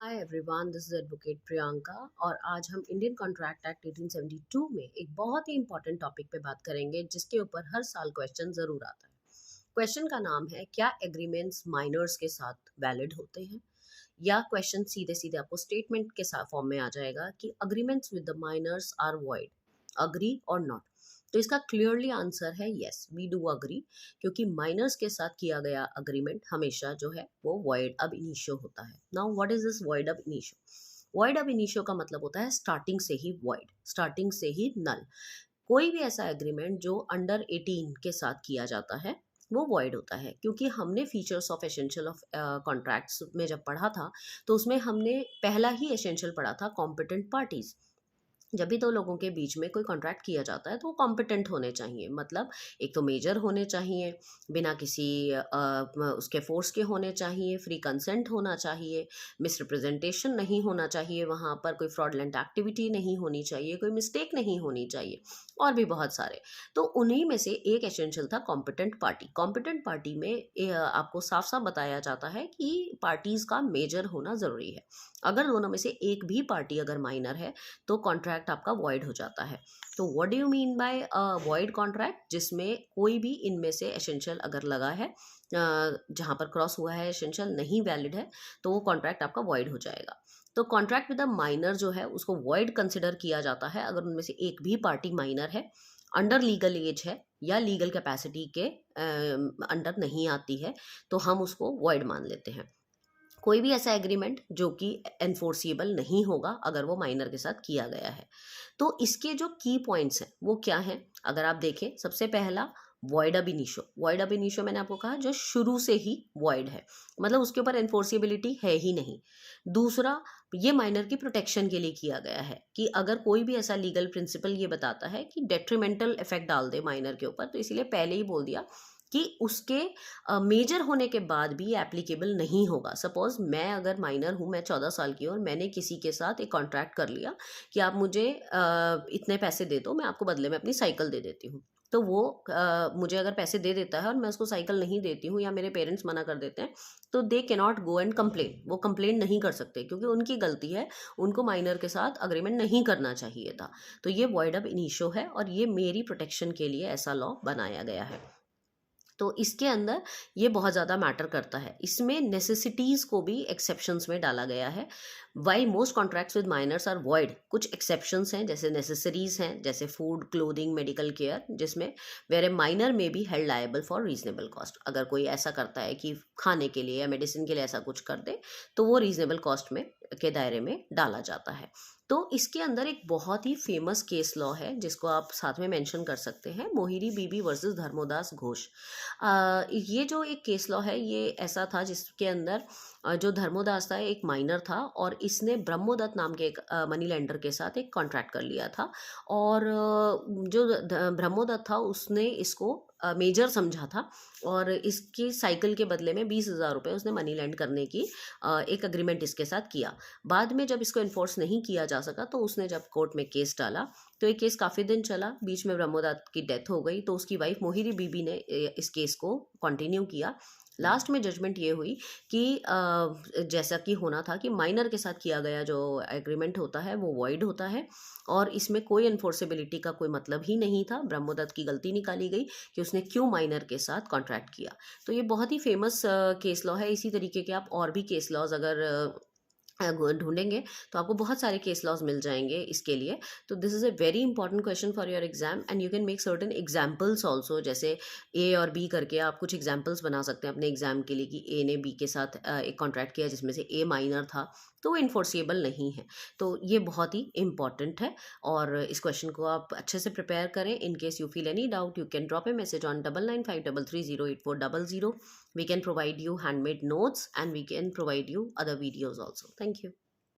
Hi everyone, this is advocate Priyanka और आज हम इंडियन कॉन्ट्रैक्ट एक्ट 1872 में एक बहुत ही इंपॉर्टेंट टॉपिक पे बात करेंगे जिसके ऊपर हर साल क्वेश्चन जरूर आता है। क्वेश्चन का नाम है, क्या एग्रीमेंट्स माइनर्स के साथ वैलिड होते हैं? या क्वेश्चन सीधे सीधे आपको स्टेटमेंट के साथ फॉर्म में आ जाएगा कि agreements with the minors are void, agree or not. तो इसका क्लियरली आंसर है यस, वी डू अग्री, क्योंकि माइनर्स के साथ किया गया अग्रीमेंट हमेशा जो है वो वॉइड अब इनिशियो होता है। Now what is this void अब इनिशियो? वॉइड अब इनिशियो का मतलब होता है स्टार्टिंग से ही वॉइड, स्टार्टिंग से ही नल। कोई भी ऐसा एग्रीमेंट जो अंडर 18 के साथ किया जाता है वो वॉइड होता है, क्योंकि हमने features of essential of contracts में जब पढ़ा था तो उसमें हमने पहला ही एसेंशियल पढ़ा था कॉम्पिटेंट पार्टीज। जब भी दो लोगों के बीच में कोई कॉन्ट्रैक्ट किया जाता है तो वो कॉम्पिटेंट होने चाहिए, मतलब एक तो मेजर होने चाहिए, बिना किसी उसके फोर्स के होने चाहिए, फ्री कंसेंट होना चाहिए, मिसरिप्रेजेंटेशन नहीं होना चाहिए, वहाँ पर कोई फ्रॉडलेंट एक्टिविटी नहीं होनी चाहिए, कोई मिस्टेक नहीं होनी चाहिए, और भी बहुत सारे। तो उन्हीं में से एक एसेंशियल था कॉम्पिटेंट पार्टी। कॉम्पिटेंट पार्टी में आपको साफ साफ बताया जाता है कि पार्टीज का मेजर होना ज़रूरी है। अगर दोनों में से एक भी पार्टी अगर माइनर है तो कॉन्ट्रैक्ट आपका वॉइड हो जाता है। तो what do you mean by void contract? जिसमें कोई भी इनमें से एसेंशियल अगर लगा है, जहाँ पर क्रॉस हुआ है, एसेंशियल नहीं वैलिड है, तो वो कॉन्ट्रैक्ट आपका वॉइड हो जाएगा। तो कॉन्ट्रैक्ट विद अ माइनर जो है उसको वॉइड कंसिडर किया जाता है अगर उनमें से एक भी पार्टी माइनर है, अंडर लीगल एज है, या लीगल कैपेसिटी के अंडर नहीं आती है, तो हम उसको वॉइड मान लेते हैं। कोई भी ऐसा एग्रीमेंट जो कि एनफोर्सिएबल नहीं होगा अगर वो माइनर के साथ किया गया है। तो इसके जो की पॉइंट्स हैं वो क्या हैं? अगर आप देखें, सबसे पहला वॉइड अब इनिशियो। वॉइड अब इनिशियो मैंने आपको कहा जो शुरू से ही वॉइड है, मतलब उसके ऊपर एनफोर्सिबिलिटी है ही नहीं। दूसरा, ये माइनर की प्रोटेक्शन के लिए किया गया है कि अगर कोई भी ऐसा लीगल प्रिंसिपल ये बताता है कि डेट्रीमेंटल इफेक्ट डाल दे माइनर के ऊपर, तो इसीलिए पहले ही बोल दिया कि उसके मेजर होने के बाद भी एप्लीकेबल नहीं होगा। सपोज मैं अगर माइनर हूँ, मैं 14 साल की हूँ और मैंने किसी के साथ एक कॉन्ट्रैक्ट कर लिया कि आप मुझे इतने पैसे दे दो, मैं आपको बदले में अपनी साइकिल दे देती हूँ। तो वो मुझे अगर पैसे दे देता है और मैं उसको साइकिल नहीं देती हूँ या मेरे पेरेंट्स मना कर देते हैं, तो दे के नॉट गो एंड कंप्लेन। वो कंप्लेन नहीं कर सकते क्योंकि उनकी गलती है, उनको माइनर के साथ अग्रीमेंट नहीं करना चाहिए था। तो ये वॉइड अब इनिशियो है और ये मेरी प्रोटेक्शन के लिए ऐसा लॉ बनाया गया है। तो इसके अंदर ये बहुत ज़्यादा मैटर करता है। इसमें नेसेसिटीज़ को भी एक्सेप्शंस में डाला गया है। Why most contracts with minors are void, कुछ एक्सेप्शंस हैं, जैसे नेसेसरीज हैं, जैसे फूड, क्लोथिंग, मेडिकल केयर, जिसमें where a minor may be held liable for reasonable cost. अगर कोई ऐसा करता है कि खाने के लिए या मेडिसिन के लिए ऐसा कुछ कर दे तो वो रीजनेबल कॉस्ट में के दायरे में डाला जाता है। तो इसके अंदर एक बहुत ही फेमस केस लॉ है जिसको आप साथ में मेंशन कर सकते हैं, मोहिरी बीबी वर्सेस धर्मोदास घोष। ये जो एक केस लॉ है ये ऐसा था जिसके अंदर जो धर्मोदास था एक माइनर था और इसने ब्रह्मोदत्त नाम के एक मनी लेंडर के साथ एक कॉन्ट्रैक्ट कर लिया था। और जो ब्रह्मोदत्त था उसने इसको मेजर समझा था और इसकी साइकिल के बदले में 20,000 रुपये उसने मनी लैंड करने की एक अग्रीमेंट इसके साथ किया। बाद में जब इसको इन्फोर्स नहीं किया जा सका तो उसने जब कोर्ट में केस डाला तो ये केस काफ़ी दिन चला। बीच में ब्रह्मोदत्त की डेथ हो गई तो उसकी वाइफ मोहिरी बीबी ने इस केस को कंटिन्यू किया। लास्ट में जजमेंट ये हुई कि जैसा कि होना था कि माइनर के साथ किया गया जो एग्रीमेंट होता है वो वॉइड होता है और इसमें कोई इन्फोर्सेबिलिटी का कोई मतलब ही नहीं था। ब्रह्मोदत्त की गलती निकाली गई कि उसने क्यों माइनर के साथ कॉन्ट्रैक्ट किया। तो ये बहुत ही फेमस केस लॉ है। इसी तरीके के आप और भी केस लॉज अगर ढूंढेंगे तो आपको बहुत सारे केस लॉज मिल जाएंगे इसके लिए। तो this is a very important question for your exam and you can make certain examples also, जैसे ए और बी करके आप कुछ एग्जाम्पल्स बना सकते हैं अपने एग्जाम के लिए कि ए ने बी के साथ एक कॉन्ट्रैक्ट किया जिसमें से ए माइनर था तो वो इन्फोर्सिएबल नहीं है। तो ये बहुत ही इंपॉर्टेंट है और इस क्वेश्चन को आप अच्छे से प्रिपेयर करें। In case you feel any doubt you can drop A message on 9953308400। We can provide you handmade notes and we can provide you other videos also. Thank you.